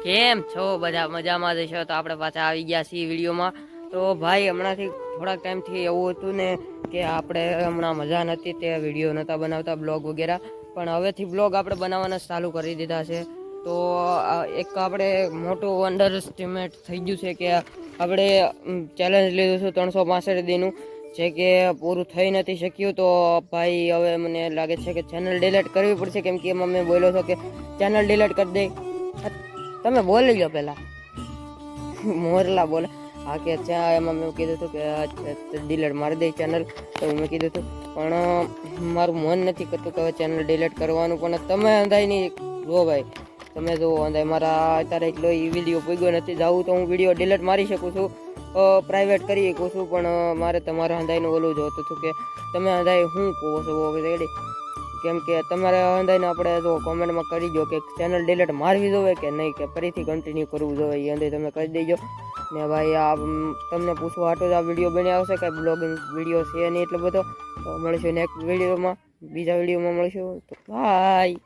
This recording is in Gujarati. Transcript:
કેમ છો બધા મજામાં જ છો? તો આપણે પાછા આવી ગયા છીએ વિડીયોમાં. તો ભાઈ હમણાંથી થોડાક ટાઈમથી એવું હતું ને કે આપણે હમણાં મજા નથી તે વિડીયો નહોતા બનાવતા બ્લોગ વગેરે, પણ હવેથી બ્લોગ આપણે બનાવવાના ચાલુ કરી દીધા છે. તો એક આપણે મોટું અંડર એસ્ટિમેટ થઈ ગયું છે કે આપણે ચેલેન્જ લીધું છું 365 દીનું, જે કે પૂરું થઈ નથી શક્યું. તો ભાઈ હવે મને લાગે છે કે ચેનલ ડિલીટ કરવી પડશે, કેમ કે એમાં મેં બોલ્યો છો કે ચેનલ ડિલીટ કરી દે. તમે બોલી લો પેલા, મોરલા બોલે. હા કે ત્યાં એમાં મેં કીધું હતું કે ડિલીટ મારી દે ચેનલ, તો મેં કીધું હતું. પણ મારું મન નથી કરતું કે હવે ચેનલ ડિલીટ કરવાનું. પણ તમે અંદાય નહીં જો ભાઈ, તમે જો અંદાય મારા અત્યારે એટલો એ વિડીયો પૂગ્યો નથી. જવું તો હું વિડીયો ડિલીટ મારી શકું છું, પ્રાઇવેટ કરી શકું છું, પણ મારે તમારા અંદાયનું ઓલું જોતું હતું કે તમે અંદાય શું કહો છો રેડી. કેમ કે તમારે અંદાજને આપણે જો કોમેન્ટમાં કરી દો કે ચેનલ ડિલીટ મારવી જોઈએ કે નહીં, કે ફરીથી કન્ટિન્યુ કરવું જોઈએ, એ અંદાજ તમે કહી દેજો. ને ભાઈ આ તમને પૂછવા હાટો જ આ વિડીયો બની આવશે, કાંઈ બ્લોગિંગ વિડીયો છે નહીં એટલો બધો. તો મળીશું નેક્સ્ટ વિડીયોમાં, બીજા વિડીયોમાં મળીશું. તો બાય.